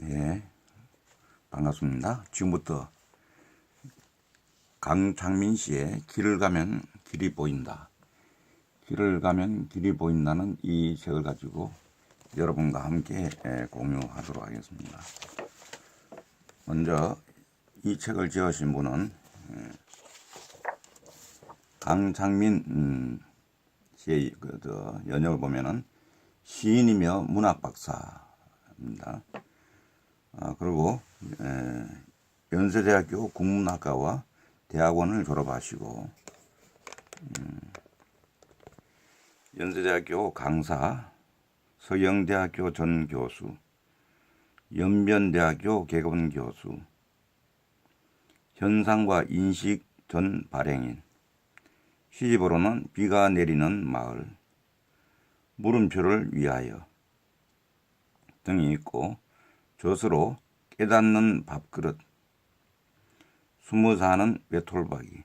예, 반갑습니다. 지금부터 강창민 씨의 길을 가면 길이 보인다. 길을 가면 길이 보인다는 이 책을 가지고 여러분과 함께 공유하도록 하겠습니다. 먼저 이 책을 지으신 분은 강창민 씨의 연역을 보면은 시인이며 문학박사입니다. 그리고 연세대학교 국문학과와 대학원을 졸업하시고 연세대학교 강사, 서영대학교 전 교수, 연변대학교 개건 교수, 현상과 인식 전 발행인, 시집으로는 비가 내리는 마을, 물음표를 위하여 등이 있고 저서로 깨닫는 밥그릇, 숨어 사는 외톨박이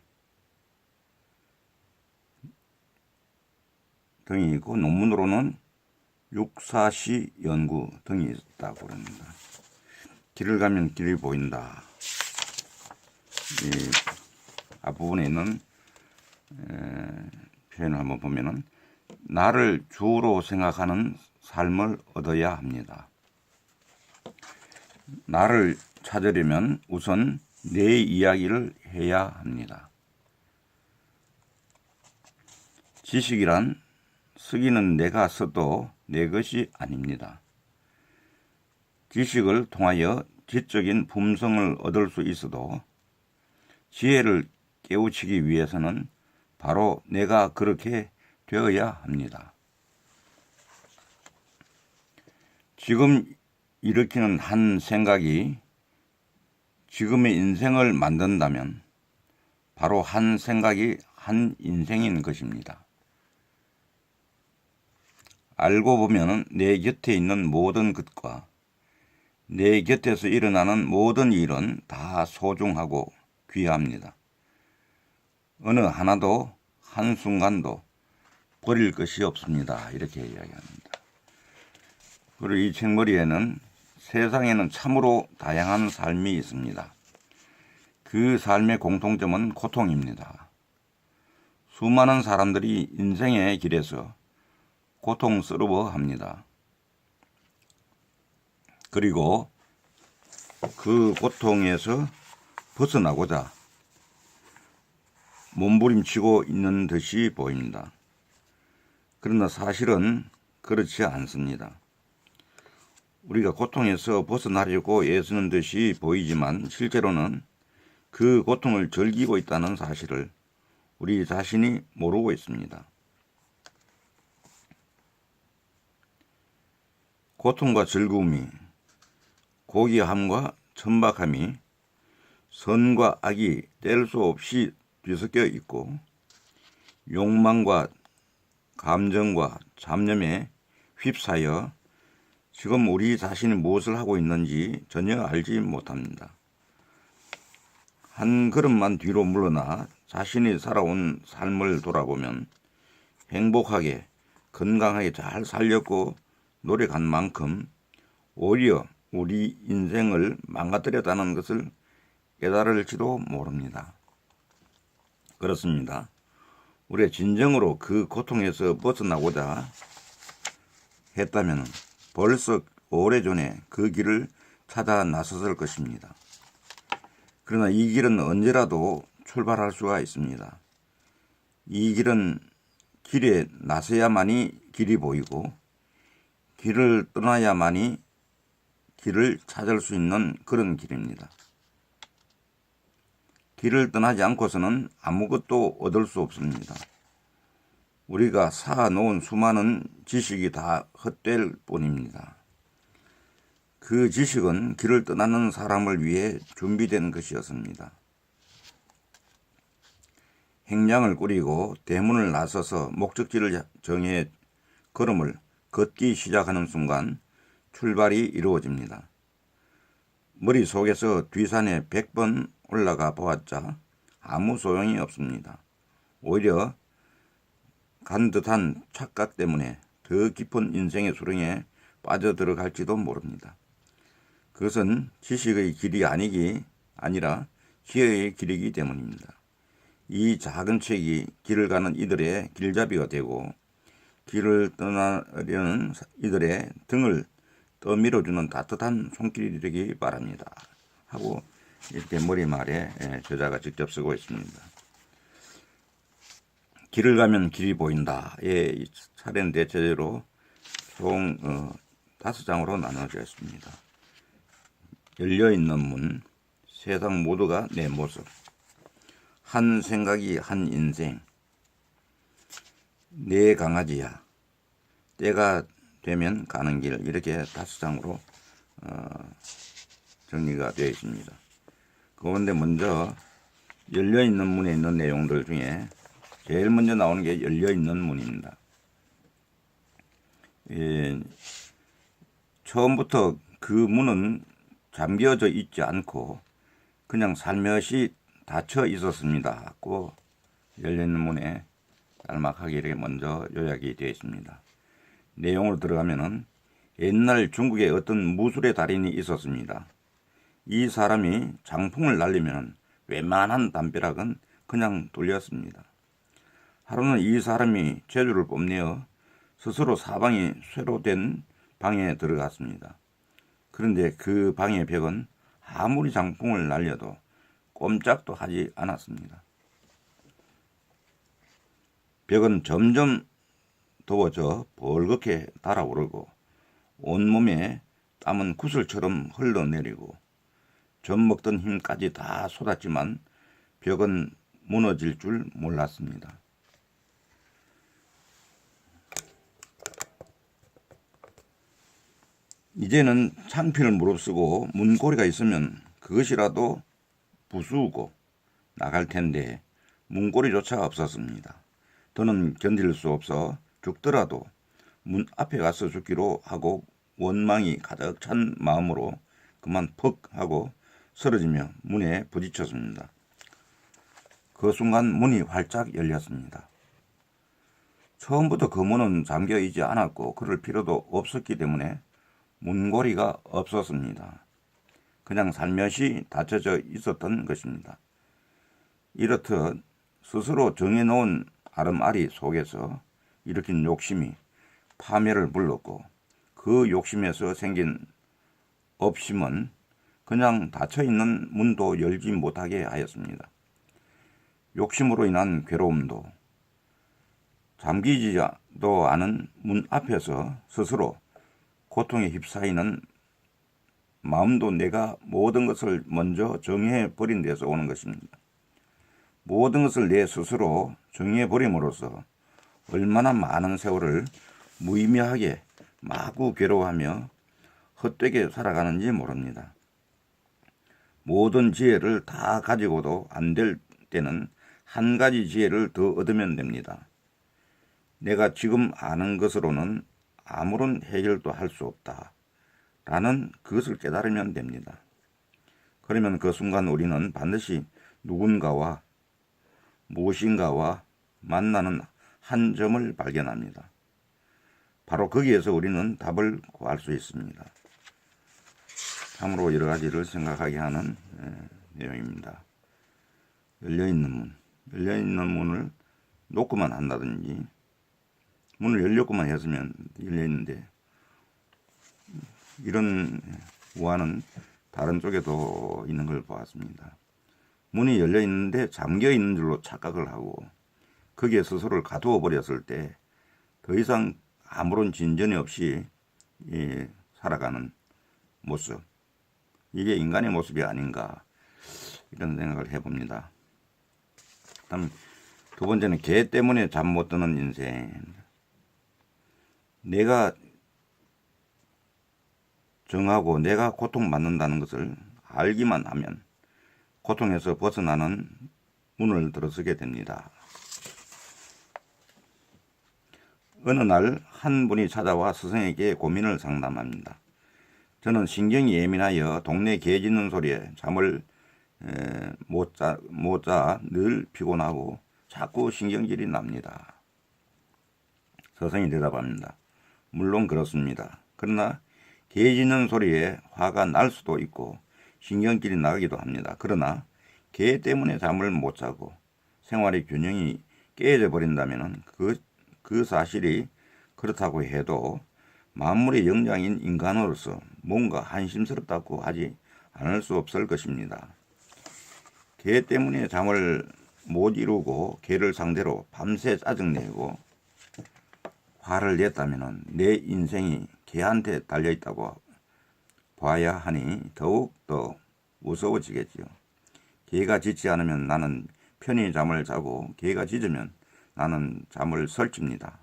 등이 있고 논문으로는 육사시 연구 등이 있다고 합니다. 길을 가면 길이 보인다. 이 앞부분에 있는 표현을 한번 보면은 나를 주로 생각하는 삶을 얻어야 합니다. 나를 찾으려면 우선 내 이야기를 해야 합니다. 지식이란 쓰기는 내가 써도 내 것이 아닙니다. 지식을 통하여 지적인 품성을 얻을 수 있어도 지혜를 깨우치기 위해서는 바로 내가 그렇게 되어야 합니다. 지금 일으키는 한 생각이 지금의 인생을 만든다면 바로 한 생각이 한 인생인 것입니다. 알고 보면 내 곁에 있는 모든 것과 내 곁에서 일어나는 모든 일은 다 소중하고 귀합니다. 어느 하나도 한순간도 버릴 것이 없습니다. 이렇게 이야기합니다. 그리고 이 책머리에는 세상에는 참으로 다양한 삶이 있습니다. 그 삶의 공통점은 고통입니다. 수많은 사람들이 인생의 길에서 고통스러워합니다. 그리고 그 고통에서 벗어나고자 몸부림치고 있는 듯이 보입니다. 그러나 사실은 그렇지 않습니다. 우리가 고통에서 벗어나려고 애쓰는 듯이 보이지만 실제로는 그 고통을 즐기고 있다는 사실을 우리 자신이 모르고 있습니다. 고통과 즐거움이 고귀함과 천박함이 선과 악이 뗄 수 없이 뒤섞여 있고 욕망과 감정과 잡념에 휩싸여 지금 우리 자신이 무엇을 하고 있는지 전혀 알지 못합니다. 한 걸음만 뒤로 물러나 자신이 살아온 삶을 돌아보면 행복하게 건강하게 잘 살렸고 노력한 만큼 오히려 우리 인생을 망가뜨렸다는 것을 깨달을지도 모릅니다. 그렇습니다. 우리가 진정으로 그 고통에서 벗어나고자 했다면 벌써 오래전에 그 길을 찾아 나섰을 것입니다. 그러나 이 길은 언제라도 출발할 수가 있습니다. 이 길은 길에 나서야만이 길이 보이고 길을 떠나야만이 길을 찾을 수 있는 그런 길입니다. 길을 떠나지 않고서는 아무것도 얻을 수 없습니다. 우리가 쌓아놓은 수많은 지식이 다 헛될 뿐입니다. 그 지식은 길을 떠나는 사람을 위해 준비된 것이었습니다. 행량을 꾸리고 대문을 나서서 목적지를 정해 걸음을 걷기 시작하는 순간 출발이 이루어집니다. 머릿속에서 뒷산에 100번 올라가 보았자 아무 소용이 없습니다. 오히려 간 듯한 착각 때문에 더 깊은 인생의 수렁에 빠져들어갈지도 모릅니다. 그것은 지식의 길이 아니라 기회의 길이기 때문입니다. 이 작은 책이 길을 가는 이들의 길잡이가 되고 길을 떠나려는 이들의 등을 떠밀어주는 따뜻한 손길이 되기 바랍니다. 하고 이렇게 머리말에 저자가 직접 쓰고 있습니다. 길을 가면 길이 보인다. 차례는 대체로 총 5장으로 나눠져 있습니다. 열려있는 문, 세상 모두가 내 모습, 한 생각이 한 인생, 내 강아지야, 때가 되면 가는 길, 이렇게 5장으로 정리가 되어 있습니다. 그런데 먼저 열려있는 문에 있는 내용들 중에 제일 먼저 나오는 게 열려있는 문입니다. 처음부터 그 문은 잠겨져 있지 않고 그냥 살며시 닫혀 있었습니다. 하고 열려있는 문에 짤막하게 이렇게 먼저 요약이 되어 있습니다. 내용으로 들어가면은 옛날 중국에 어떤 무술의 달인이 있었습니다. 이 사람이 장풍을 날리면 웬만한 담벼락은 그냥 돌렸습니다. 하루는 이 사람이 재주를 뽐내어 스스로 사방이 쇠로 된 방에 들어갔습니다. 그런데 그 방의 벽은 아무리 장풍을 날려도 꼼짝도 하지 않았습니다. 벽은 점점 더워져 벌겋게 달아오르고 온몸에 땀은 구슬처럼 흘러내리고 젖 먹던 힘까지 다 쏟았지만 벽은 무너질 줄 몰랐습니다. 이제는 창피를 무릅쓰고 문고리가 있으면 그것이라도 부수고 나갈 텐데 문고리조차 없었습니다. 더는 견딜 수 없어 죽더라도 문 앞에 가서 죽기로 하고 원망이 가득 찬 마음으로 그만 퍽 하고 쓰러지며 문에 부딪혔습니다. 그 순간 문이 활짝 열렸습니다. 처음부터 그 문은 잠겨 있지 않았고 그럴 필요도 없었기 때문에 문고리가 없었습니다. 그냥 살며시 닫혀져 있었던 것입니다. 이렇듯 스스로 정해놓은 아름아리 속에서 일으킨 욕심이 파멸을 불렀고 그 욕심에서 생긴 업심은 그냥 닫혀있는 문도 열지 못하게 하였습니다. 욕심으로 인한 괴로움도 잠기지도 않은 문 앞에서 스스로 고통에 휩싸이는 마음도 내가 모든 것을 먼저 정해버린 데서 오는 것입니다. 모든 것을 내 스스로 정해버림으로써 얼마나 많은 세월을 무의미하게 마구 괴로워하며 헛되게 살아가는지 모릅니다. 모든 지혜를 다 가지고도 안 될 때는 한 가지 지혜를 더 얻으면 됩니다. 내가 지금 아는 것으로는 아무런 해결도 할 수 없다. 라는 그것을 깨달으면 됩니다. 그러면 그 순간 우리는 반드시 누군가와 무엇인가와 만나는 한 점을 발견합니다. 바로 거기에서 우리는 답을 구할 수 있습니다. 참으로 여러 가지를 생각하게 하는 내용입니다. 열려있는 문을 놓고만 한다든지 문을 열려고만 했으면 열려있는데 이런 우화는 다른 쪽에도 있는 걸 보았습니다. 문이 열려있는데 잠겨있는 줄로 착각을 하고 거기에 스스로를 가두어 버렸을 때 더 이상 아무런 진전이 없이 살아가는 모습, 이게 인간의 모습이 아닌가 이런 생각을 해봅니다. 다음 두 번째는 개 때문에 잠 못 드는 인생. 내가 정하고 내가 고통받는다는 것을 알기만 하면 고통에서 벗어나는 문을 들어서게 됩니다. 어느 날 한 분이 찾아와 스승에게 고민을 상담합니다. 저는 신경이 예민하여 동네 개 짖는 소리에 잠을 못 자 늘 피곤하고 자꾸 신경질이 납니다. 스승이 대답합니다. 물론 그렇습니다. 그러나 개 짖는 소리에 화가 날 수도 있고 신경질이 나기도 합니다. 그러나 개 때문에 잠을 못 자고 생활의 균형이 깨져 버린다면 그 사실이 그렇다고 해도 만물의 영장인 인간으로서 뭔가 한심스럽다고 하지 않을 수 없을 것입니다. 개 때문에 잠을 못 이루고 개를 상대로 밤새 짜증내고 화를 냈다면 내 인생이 개한테 달려있다고 봐야 하니 더욱더 무서워지겠지요. 개가 짖지 않으면 나는 편히 잠을 자고 개가 짖으면 나는 잠을 설칩니다.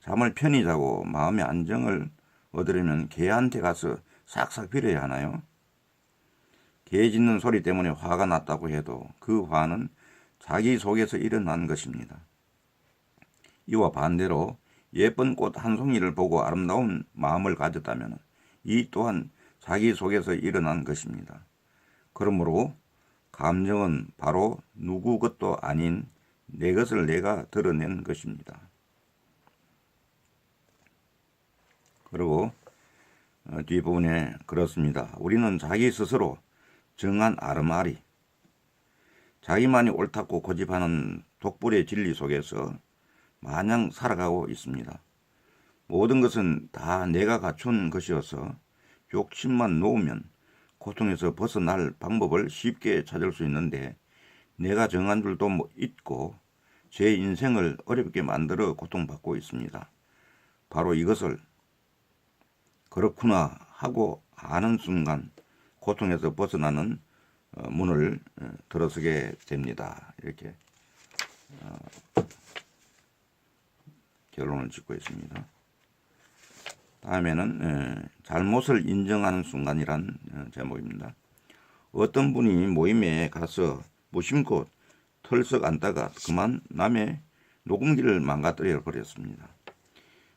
잠을 편히 자고 마음의 안정을 얻으려면 개한테 가서 싹싹 빌어야 하나요? 개 짖는 소리 때문에 화가 났다고 해도 그 화는 자기 속에서 일어난 것입니다. 이와 반대로 예쁜 꽃 한 송이를 보고 아름다운 마음을 가졌다면 이 또한 자기 속에서 일어난 것입니다. 그러므로 감정은 바로 누구 것도 아닌 내 것을 내가 드러낸 것입니다. 그리고 뒷부분에 그렇습니다. 우리는 자기 스스로 정한 아르마리, 자기만이 옳다고 고집하는 독불의 진리 속에서 마냥 살아가고 있습니다. 모든 것은 다 내가 갖춘 것이어서 욕심만 놓으면 고통에서 벗어날 방법을 쉽게 찾을 수 있는데 내가 정한 줄도 잊고 제 인생을 어렵게 만들어 고통받고 있습니다. 바로 이것을 그렇구나 하고 아는 순간 고통에서 벗어나는 문을 들어서게 됩니다. 이렇게 결론을 짓고 있습니다. 다음에는 잘못을 인정하는 순간이란 제목입니다. 어떤 분이 모임에 가서 무심코 털썩 앉다가 그만 남의 녹음기를 망가뜨려 버렸습니다.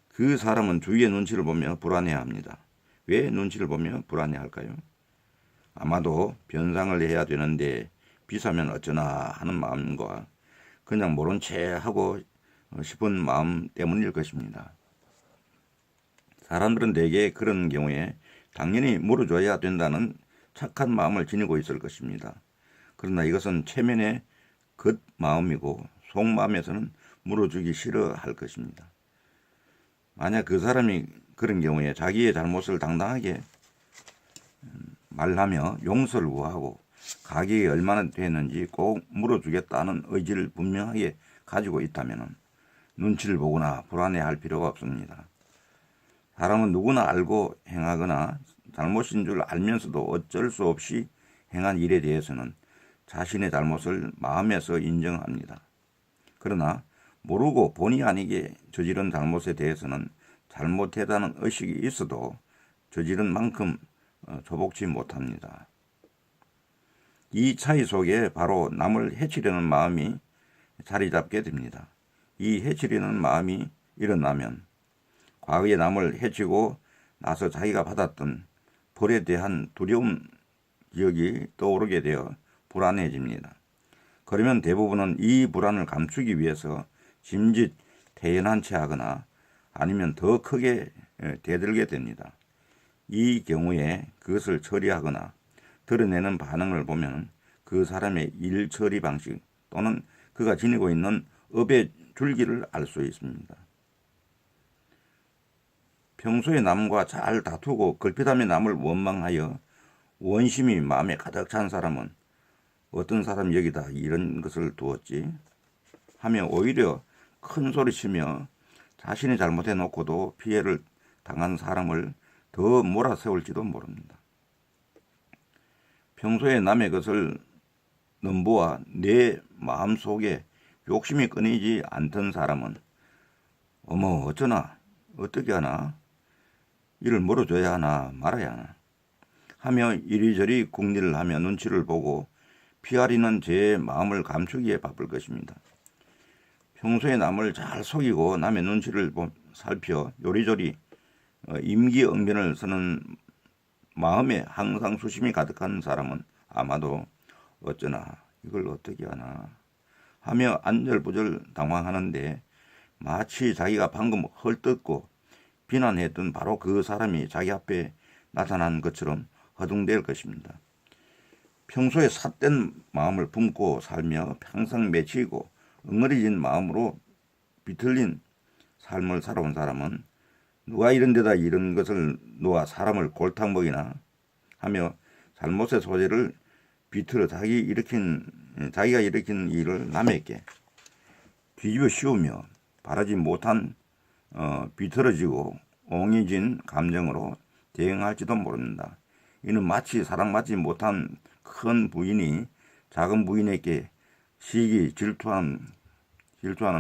그 사람은 주위의 눈치를 보며 불안해합니다. 왜 눈치를 보며 불안해할까요? 아마도 변상을 해야 되는데 비싸면 어쩌나 하는 마음과 그냥 모른 채 하고 싶은 마음 때문일 것입니다. 사람들은 대개 그런 경우에 당연히 물어줘야 된다는 착한 마음을 지니고 있을 것입니다. 그러나 이것은 체면의 겉마음이고 속마음에서는 물어주기 싫어할 것입니다. 만약 그 사람이 그런 경우에 자기의 잘못을 당당하게 말하며 용서를 구하고 가격이 얼마나 되는지 꼭 물어주겠다는 의지를 분명하게 가지고 있다면 눈치를 보거나 불안해할 필요가 없습니다. 사람은 누구나 알고 행하거나 잘못인 줄 알면서도 어쩔 수 없이 행한 일에 대해서는 자신의 잘못을 마음에서 인정합니다. 그러나 모르고 본의 아니게 저지른 잘못에 대해서는 잘못했다는 의식이 있어도 저지른 만큼 조복치 못합니다. 이 차이 속에 바로 남을 해치려는 마음이 자리 잡게 됩니다. 이 해치려는 마음이 일어나면 과거에 남을 해치고 나서 자기가 받았던 벌에 대한 두려움 기억이 떠오르게 되어 불안해집니다. 그러면 대부분은 이 불안을 감추기 위해서 짐짓 태연한 채 하거나 아니면 더 크게 대들게 됩니다. 이 경우에 그것을 처리하거나 드러내는 반응을 보면 그 사람의 일 처리 방식 또는 그가 지니고 있는 업의 줄기를 알 수 있습니다. 평소에 남과 잘 다투고 걸핏하면 남을 원망하여 원심이 마음에 가득 찬 사람은 어떤 사람이 여기다 이런 것을 두었지 하며 오히려 큰 소리치며 자신이 잘못해 놓고도 피해를 당한 사람을 더 몰아세울지도 모릅니다. 평소에 남의 것을 넘보아 내 마음속에 욕심이 끊이지 않던 사람은 어머 어쩌나 어떻게 하나 이를 물어줘야 하나 말아야 하나 하며 이리저리 궁리를 하며 눈치를 보고 피하리는 제 마음을 감추기에 바쁠 것입니다. 평소에 남을 잘 속이고 남의 눈치를 살펴 요리조리 임기응변을 쓰는 마음에 항상 수심이 가득한 사람은 아마도 어쩌나 이걸 어떻게 하나 하며 안절부절 당황하는데 마치 자기가 방금 헐뜯고 비난했던 바로 그 사람이 자기 앞에 나타난 것처럼 허둥댈 것입니다. 평소에 삿된 마음을 품고 살며 항상 맺히고 엉어리진 마음으로 비틀린 삶을 살아온 사람은 누가 이런 데다 이런 것을 놓아 사람을 골탕 먹이나 하며 잘못의 소재를 비틀어 자기가 일으킨 일을 남에게 뒤집어 씌우며 바라지 못한 비틀어지고 옹이진 감정으로 대응할지도 모릅니다. 이는 마치 사랑받지 못한 큰 부인이 작은 부인에게 시기 질투하는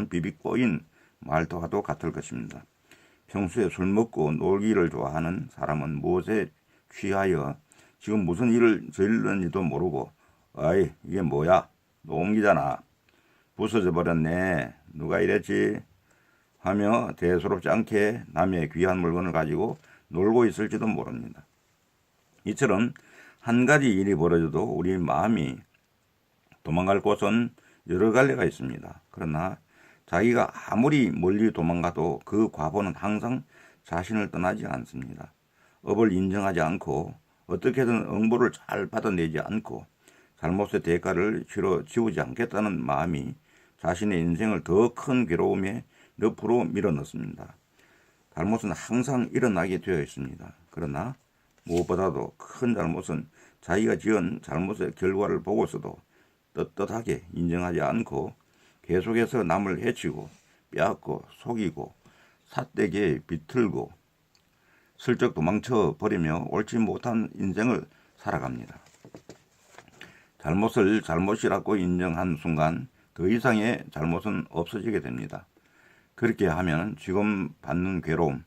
비비꼬인 말투와도 같을 것입니다. 평소에 술 먹고 놀기를 좋아하는 사람은 무엇에 취하여 지금 무슨 일을 저질렀는지도 모르고 어이 이게 뭐야 노옮기잖아 부서져 버렸네 누가 이랬지 하며 대수롭지 않게 남의 귀한 물건을 가지고 놀고 있을지도 모릅니다. 이처럼 한 가지 일이 벌어져도 우리 마음이 도망갈 곳은 여러 갈래가 있습니다. 그러나 자기가 아무리 멀리 도망가도 그 과보는 항상 자신을 떠나지 않습니다. 업을 인정하지 않고 어떻게든 응보를 잘 받아내지 않고 잘못의 대가를 치러 지우지 않겠다는 마음이 자신의 인생을 더 큰 괴로움에 늪으로 밀어넣습니다. 잘못은 항상 일어나게 되어 있습니다. 그러나 무엇보다도 큰 잘못은 자기가 지은 잘못의 결과를 보고서도 떳떳하게 인정하지 않고 계속해서 남을 해치고 빼앗고 속이고 삿되게 비틀고 슬쩍 도망쳐 버리며 옳지 못한 인생을 살아갑니다. 잘못을 잘못이라고 인정한 순간 더 이상의 잘못은 없어지게 됩니다. 그렇게 하면 지금 받는 괴로움,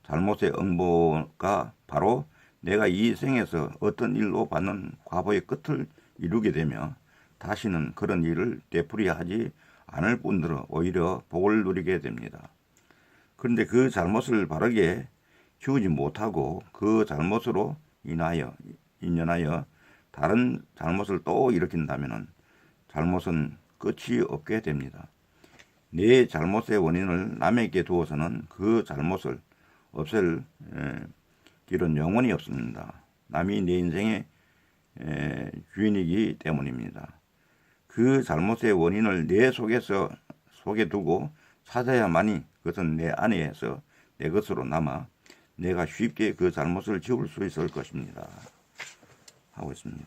잘못의 응보가 바로 내가 이 생에서 어떤 일로 받는 과보의 끝을 이루게 되며 다시는 그런 일을 되풀이하지 않을 뿐더러 오히려 복을 누리게 됩니다. 그런데 그 잘못을 바르게 키우지 못하고 그 잘못으로 인연하여 다른 잘못을 또 일으킨다면 잘못은 끝이 없게 됩니다. 내 잘못의 원인을 남에게 두어서는 그 잘못을 없앨 길은 영원히 없습니다. 남이 내 인생의 주인이기 때문입니다. 그 잘못의 원인을 내 속에 두고 찾아야만이 그것은 내 안에서 내 것으로 남아 내가 쉽게 그 잘못을 지울 수 있을 것입니다. 하고 있습니다.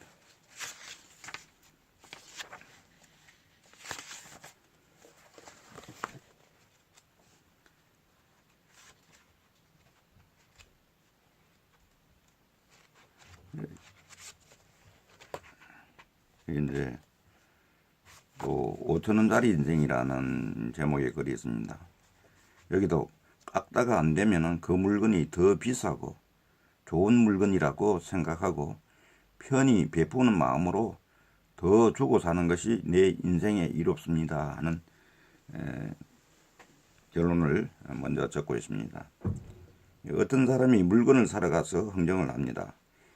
이제 또 5천원짜리 인생이라는 제목의 글이 있습니다. 여기도 깎다가 안 되면은 그 물건이 더 비싸고 좋은 물건이라고 생각하고 편히 베푸는 마음으로 더 주고 사는 것이 내 인생에 이롭습니다 하는 결론을 먼저 적고 있습니다. 어떤 사람이 물건을 사러 가서 흥정을 합니다.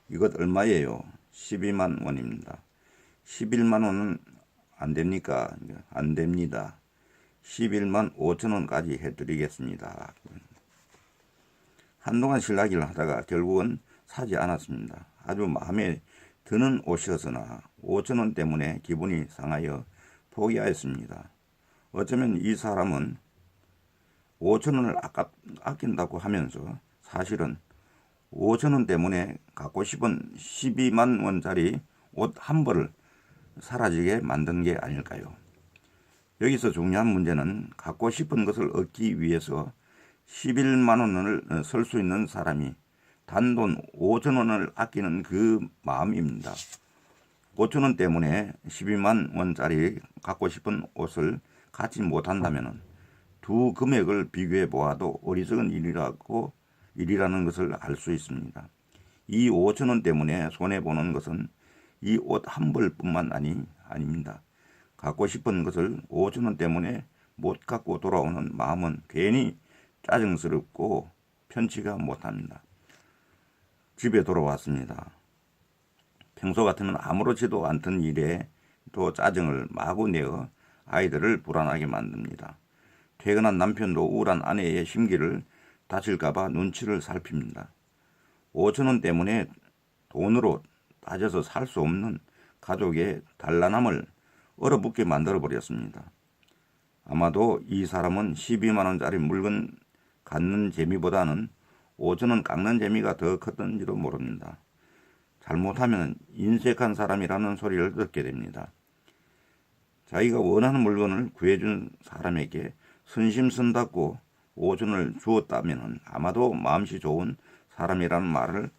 이것 얼마예요? 12만 원입니다. 11만 원은 안 됩니까? 안 됩니다. 11만 5천 원까지 해드리겠습니다. 한동안 실랑이를 하다가 결국은 사지 않았습니다. 아주 마음에 드는 옷이었으나 5천 원 때문에 기분이 상하여 포기하였습니다. 어쩌면 이 사람은 5천 원을 아낀다고 하면서 사실은 5천 원 때문에 갖고 싶은 12만 원짜리 옷 한 벌을 사라지게 만든 게 아닐까요? 여기서 중요한 문제는 갖고 싶은 것을 얻기 위해서 11만 원을 쓸 수 있는 사람이 단돈 5천 원을 아끼는 그 마음입니다. 5천 원 때문에 12만 원짜리 갖고 싶은 옷을 갖지 못한다면 두 금액을 비교해 보아도 어리석은 일이라는 것을 알 수 있습니다. 이 5천 원 때문에 손해보는 것은 이 옷 한 벌뿐만 아닙니다. 갖고 싶은 것을 5천 원 때문에 못 갖고 돌아오는 마음은 괜히 짜증스럽고 편치가 못합니다. 집에 돌아왔습니다. 평소 같으면 아무렇지도 않던 일에 또 짜증을 마구 내어 아이들을 불안하게 만듭니다. 퇴근한 남편도 우울한 아내의 심기를 다칠까봐 눈치를 살핍니다. 5천원 때문에 돈으로 따져서 살 수 없는 가족의 단란함을 얼어붙게 만들어버렸습니다. 아마도 이 사람은 12만원짜리 물건 갖는 재미보다는 5천원 깎는 재미가 더 컸던지도 모릅니다. 잘못하면 인색한 사람이라는 소리를 듣게 됩니다. 자기가 원하는 물건을 구해준 사람에게 선심선답고 5천원을 주었다면 아마도 마음씨 좋은 사람이라는 말을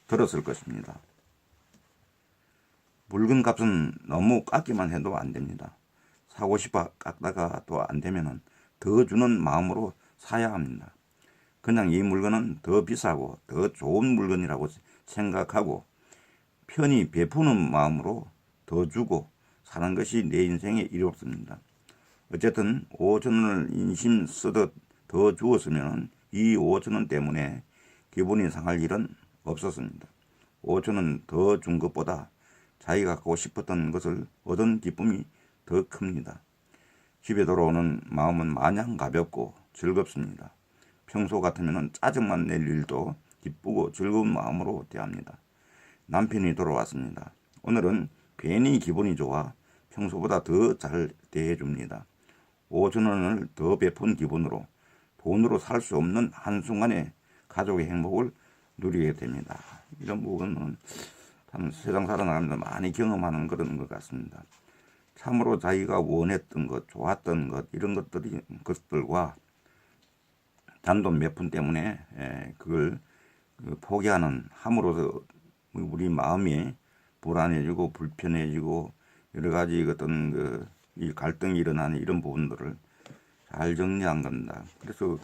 들었을 것입니다. 물건 값은 너무 깎기만 해도 안 됩니다. 사고 싶어 깎다가 또 안 되면 더 주는 마음으로 사야 합니다. 그냥 이 물건은 더 비싸고 더 좋은 물건이라고 생각하고 편히 베푸는 마음으로 더 주고 사는 것이 내 인생에 이롭습니다. 어쨌든 5천원을 인심 쓰듯 더 주었으면 이 5천원 때문에 기분이 상할 일은 없었습니다. 5천원 더 준 것보다 자기가 갖고 싶었던 것을 얻은 기쁨이 더 큽니다. 집에 돌아오는 마음은 마냥 가볍고 즐겁습니다. 평소 같으면 짜증만 낼 일도 기쁘고 즐거운 마음으로 대합니다. 남편이 돌아왔습니다. 오늘은 괜히 기분이 좋아 평소보다 더 잘 대해줍니다. 5천원을 더 베푼 기분으로 돈으로 살 수 없는 한순간의 가족의 행복을 누리게 됩니다. 이런 부분은 참 세상 살아나가면서 많이 경험하는 그런 것 같습니다. 참으로 자기가 원했던 것, 좋았던 것, 이런 것들과 단돈 몇 푼 때문에 그걸 포기하는 함으로써 우리 마음이 불안해지고 불편해지고 여러 가지 어떤 이 갈등이 일어나는 이런 부분들을 잘 정리한 겁니다. 그래서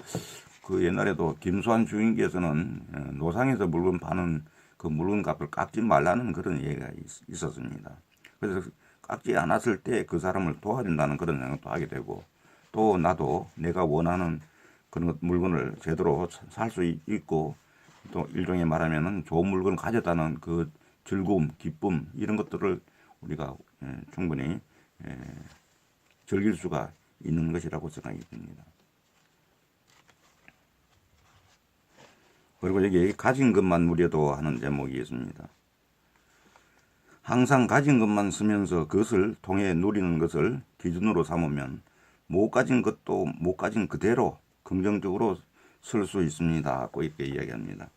그 옛날에도 김수환 주인께서는 노상에서 물건 파는 그 물건 값을 깎지 말라는 그런 얘기가 있었습니다. 그래서 깎지 않았을 때 그 사람을 도와준다는 그런 생각도 하게 되고 또 나도 내가 원하는 그런 물건을 제대로 살 수 있고 또 일종의 말하면은 좋은 물건을 가졌다는 그 즐거움, 기쁨 이런 것들을 우리가 충분히 즐길 수가 있는 것이라고 생각이 듭니다. 그리고 여기 가진 것만 누려도 하는 제목이 있습니다. 항상 가진 것만 쓰면서 그것을 통해 누리는 것을 기준으로 삼으면 못 가진 것도 못 가진 그대로 긍정적으로 쓸 수 있습니다. 고 이렇게 이야기합니다.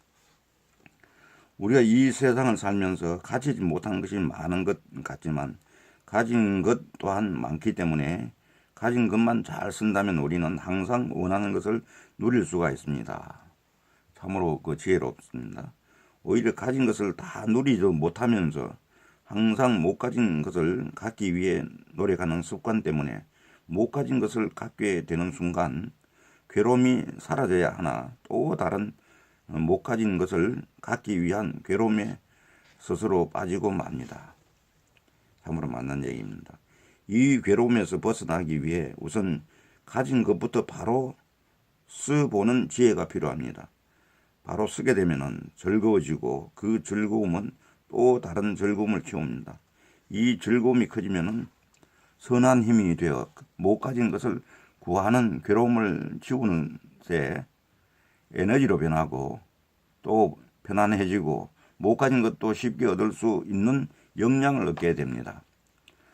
우리가 이 세상을 살면서 가지지 못한 것이 많은 것 같지만 가진 것 또한 많기 때문에 가진 것만 잘 쓴다면 우리는 항상 원하는 것을 누릴 수가 있습니다. 참으로 지혜롭습니다. 오히려 가진 것을 다 누리지 못하면서 항상 못 가진 것을 갖기 위해 노력하는 습관 때문에 못 가진 것을 갖게 되는 순간 괴로움이 사라져야 하나 또 다른 못 가진 것을 갖기 위한 괴로움에 스스로 빠지고 맙니다. 참으로 맞는 얘기입니다. 이 괴로움에서 벗어나기 위해 우선 가진 것부터 바로 써보는 지혜가 필요합니다. 바로 쓰게 되면 즐거워지고 그 즐거움은 또 다른 즐거움을 키웁니다. 이 즐거움이 커지면 선한 힘이 되어 못 가진 것을 구하는 괴로움을 지우는 데 에너지로 변하고 또 편안해지고 못 가진 것도 쉽게 얻을 수 있는 역량을 얻게 됩니다.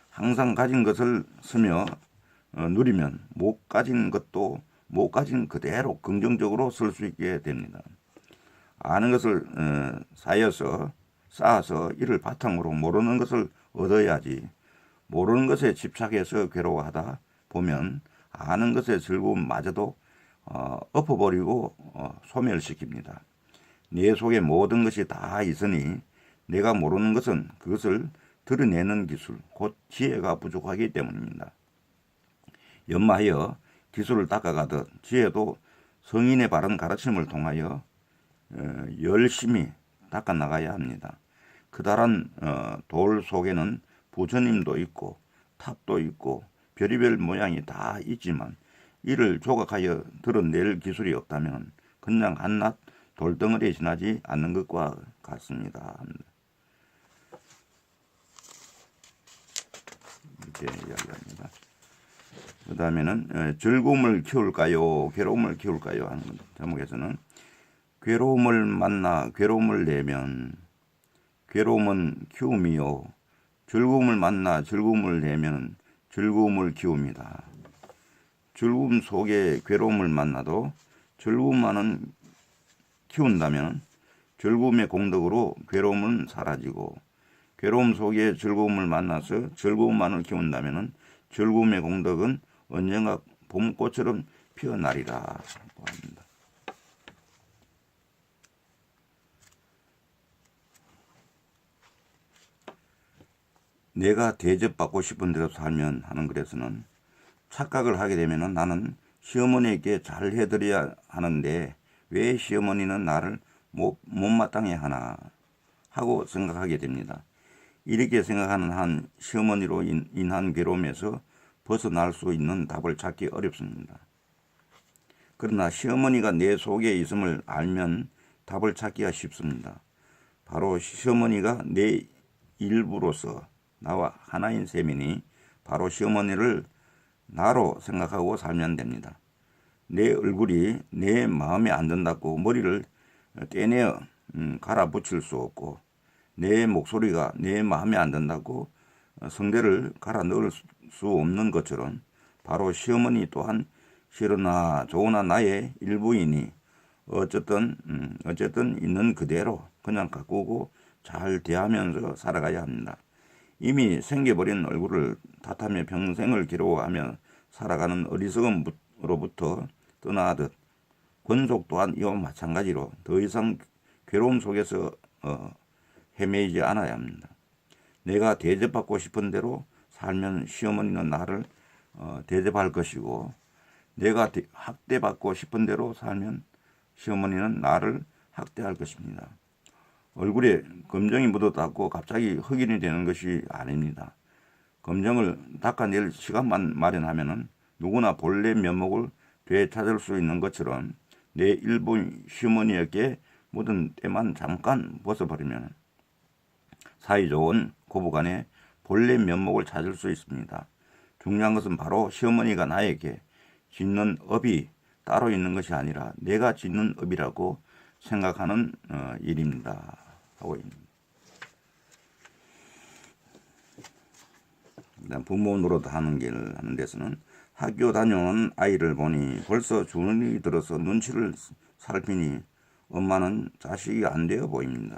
항상 가진 것을 쓰며 누리면 못 가진 것도 못 가진 그대로 긍정적으로 쓸 수 있게 됩니다. 아는 것을 쌓아서 이를 바탕으로 모르는 것을 얻어야지 모르는 것에 집착해서 괴로워하다 보면 아는 것의 즐거움마저도 엎어버리고 소멸시킵니다. 내 속에 모든 것이 다 있으니 내가 모르는 것은 그것을 드러내는 기술, 곧 지혜가 부족하기 때문입니다. 연마하여 기술을 닦아가듯 지혜도 성인의 바른 가르침을 통하여 열심히 닦아나가야 합니다. 그다란 돌 속에는 부처님도 있고 탑도 있고 별의별 모양이 다 있지만 이를 조각하여 드러낼 기술이 없다면 그냥 한낱 돌덩어리에 지나지 않는 것과 같습니다. 이렇게 이야기합니다. 그 다음에는 즐거움을 키울까요? 괴로움을 키울까요? 하는 제목에서는 괴로움을 만나 괴로움을 내면 괴로움은 키움이요. 즐거움을 만나 즐거움을 내면 즐거움을 키웁니다. 즐거움 속에 괴로움을 만나도 즐거움만은 키운다면 즐거움의 공덕으로 괴로움은 사라지고 괴로움 속에 즐거움을 만나서 즐거움만을 키운다면 즐거움의 공덕은 언젠가 봄꽃처럼 피어나리라 고 합니다. 내가 대접받고 싶은 대로 살면 하는 글에서는 착각을 하게 되면 나는 시어머니에게 잘 해드려야 하는데 왜 시어머니는 나를 못마땅해 하나 하고 생각하게 됩니다. 이렇게 생각하는 한 시어머니로 인한 괴로움에서 벗어날 수 있는 답을 찾기 어렵습니다. 그러나 시어머니가 내 속에 있음을 알면 답을 찾기가 쉽습니다. 바로 시어머니가 내 일부로서 나와 하나인 셈이니 바로 시어머니를 나로 생각하고 살면 됩니다. 내 얼굴이 내 마음에 안 든다고 머리를 떼내어 갈아붙일 수 없고 내 목소리가 내 마음에 안 든다고 성대를 갈아 넣을 수 없는 것처럼 바로 시어머니 또한 싫으나 좋으나 나의 일부이니 어쨌든 있는 그대로 그냥 가꾸고 잘 대하면서 살아가야 합니다. 이미 생겨버린 얼굴을 탓하며 평생을 괴로워하며 살아가는 어리석음으로부터 떠나듯 권속 또한 이와 마찬가지로 더 이상 괴로움 속에서 헤매이지 않아야 합니다. 내가 대접받고 싶은 대로 살면 시어머니는 나를 대접할 것이고 내가 학대받고 싶은 대로 살면 시어머니는 나를 학대할 것입니다. 얼굴에 검정이 묻어닿고 갑자기 흑인이 되는 것이 아닙니다. 검정을 닦아낼 시간만 마련하면 누구나 본래 면목을 되찾을 수 있는 것처럼 내 일본 시어머니에게 묻은 때만 잠깐 벗어버리면 사이좋은 고부간에 본래 면목을 찾을 수 있습니다. 중요한 것은 바로 시어머니가 나에게 짓는 업이 따로 있는 것이 아니라 내가 짓는 업이라고 생각하는 일입니다. 하고 있습니다. 부모 노릇 하는 데서는 학교 다녀온 아이를 보니 벌써 중이 들어서 눈치를 살피니 엄마는 자식이 안 되어 보입니다.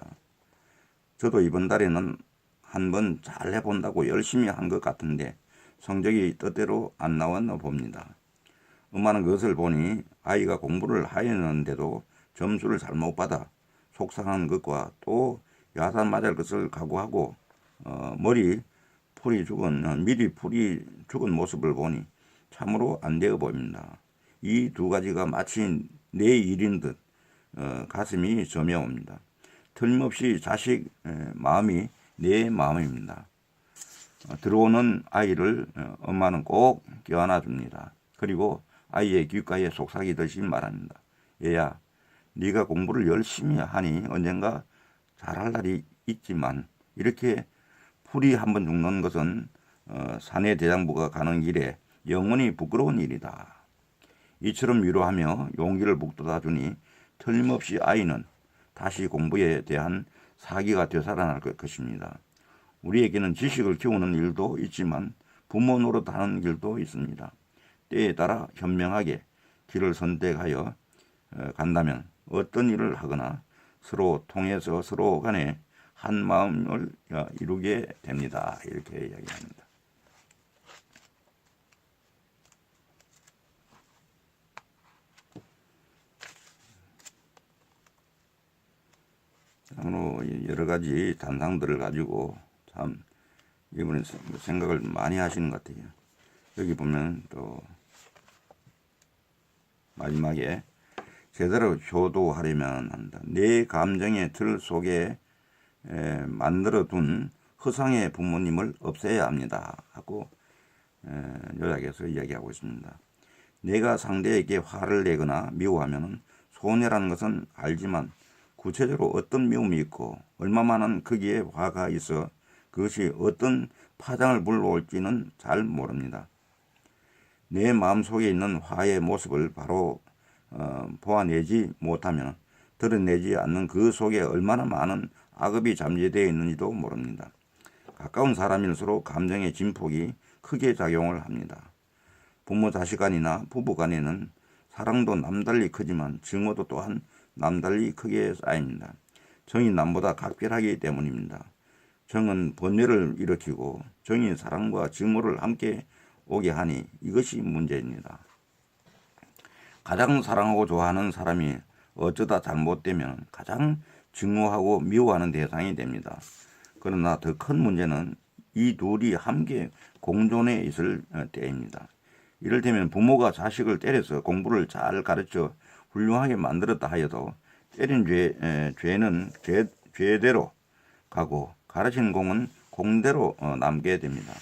저도 이번 달에는 한번 잘 해본다고 열심히 한 것 같은데 성적이 뜻대로 안 나왔나 봅니다. 엄마는 그것을 보니 아이가 공부를 하였는데도 점수를 잘못 받아 속상한 것과 또 야단 맞을 것을 각오하고 미리 풀이 죽은 모습을 보니 참으로 안 되어 보입니다. 이 두 가지가 마치 내 일인 듯 가슴이 저며옵니다. 틀림없이 자식 마음이 내 마음입니다. 들어오는 아이를 엄마는 꼭 껴안아 줍니다. 그리고 아이의 귓가에 속삭이듯이 말합니다. 얘야, 네가 공부를 열심히 하니 언젠가 잘할 날이 있지만 이렇게 풀이 한번 죽는 것은 사내 대장부가 가는 길에 영원히 부끄러운 일이다. 이처럼 위로하며 용기를 북돋아 주니 틀림없이 아이는 다시 공부에 대한 사기가 되살아날 것입니다. 우리에게는 지식을 키우는 일도 있지만 부모 노릇하는 길도 있습니다. 때에 따라 현명하게 길을 선택하여 간다면 어떤 일을 하거나 서로 통해서 서로 간에 한 마음을 이루게 됩니다. 이렇게 이야기합니다. 다음으로 여러 가지 단상들을 가지고 참 이번에 생각을 많이 하시는 것 같아요. 여기 보면 또 마지막에 제대로 효도하려면 한다. 내 감정의 틀 속에 만들어둔 허상의 부모님을 없애야 합니다. 하고 요약해서 이야기하고 있습니다. 내가 상대에게 화를 내거나 미워하면 손해라는 것은 알지만 구체적으로 어떤 미움이 있고 얼마만한 크기의 화가 있어 그것이 어떤 파장을 불러올지는 잘 모릅니다. 내 마음속에 있는 화의 모습을 바로 보아내지 못하면 드러내지 않는 그 속에 얼마나 많은 악업이 잠재되어 있는지도 모릅니다. 가까운 사람일수록 감정의 진폭이 크게 작용을 합니다. 부모 자식 간이나 부부 간에는 사랑도 남달리 크지만 증오도 또한 남달리 크게 쌓입니다. 정이 남보다 각별하기 때문입니다. 정은 번뇌를 일으키고 정이 사랑과 증오를 함께 오게 하니 이것이 문제입니다. 가장 사랑하고 좋아하는 사람이 어쩌다 잘못되면 가장 증오하고 미워하는 대상이 됩니다. 그러나 더 큰 문제는 이 둘이 함께 공존해 있을 때입니다. 이를테면 부모가 자식을 때려서 공부를 잘 가르쳐 훌륭하게 만들었다 하여도 때린 죄는 죄대로 가고 가르친 공은 공대로 남게 됩니다.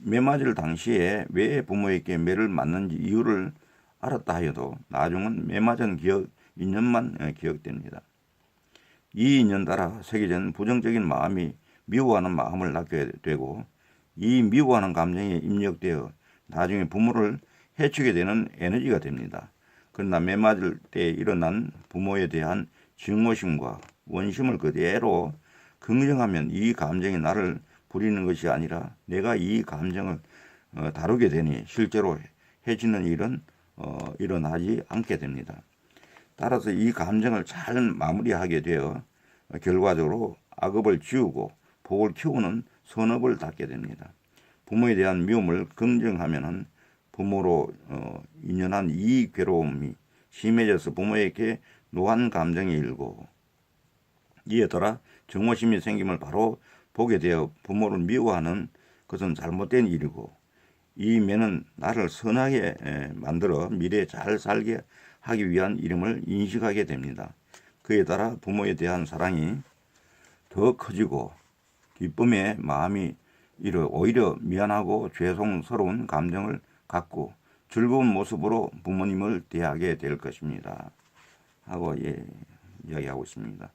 매 맞을 당시에 왜 부모에게 매를 맞는지 이유를 알았다 하여도 나중은 매 맞은 인연만 기억됩니다. 이 인연 따라 새겨진 부정적인 마음이 미워하는 마음을 낳게 되고 이 미워하는 감정에 입력되어 나중에 부모를 해치게 되는 에너지가 됩니다. 그러나 매 맞을 때 일어난 부모에 대한 증오심과 원심을 그대로 긍정하면 이 감정이 나를 부리는 것이 아니라 내가 이 감정을 다루게 되니 실제로 해치는 일은 일어나지 않게 됩니다. 따라서 이 감정을 잘 마무리하게 되어 결과적으로 악업을 지우고 복을 키우는 선업을 닦게 됩니다. 부모에 대한 미움을 긍정하면은 부모로 인연한 이 괴로움이 심해져서 부모에게 노한 감정이 일고 이에 따라 증오심이 생김을 바로 보게 되어 부모를 미워하는 것은 잘못된 일이고 이 매는 나를 선하게 만들어 미래에 잘 살게 하기 위한 이름을 인식하게 됩니다. 그에 따라 부모에 대한 사랑이 더 커지고 기쁨의 마음이 오히려 미안하고 죄송스러운 감정을 갖고 즐거운 모습으로 부모님을 대하게 될 것입니다. 하고 이야기하고 있습니다.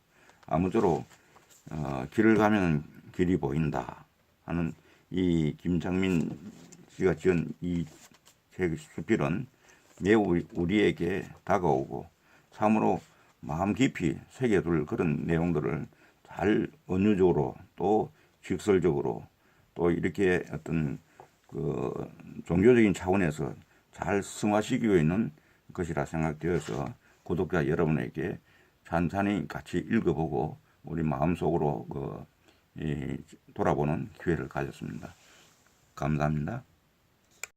아무쪼록 길을 가면 길이 보인다 하는 이 김창민 씨가 지은 이 책 수필은 매우 우리에게 다가오고 참으로 마음 깊이 새겨둘 그런 내용들을 잘 은유적으로 또 직설적으로 또 이렇게 어떤 그 종교적인 차원에서 잘 승화시키고 있는 것이라 생각되어서 구독자 여러분에게 찬찬히 같이 읽어보고 우리 마음속으로 돌아보는 기회를 가졌습니다. 감사합니다.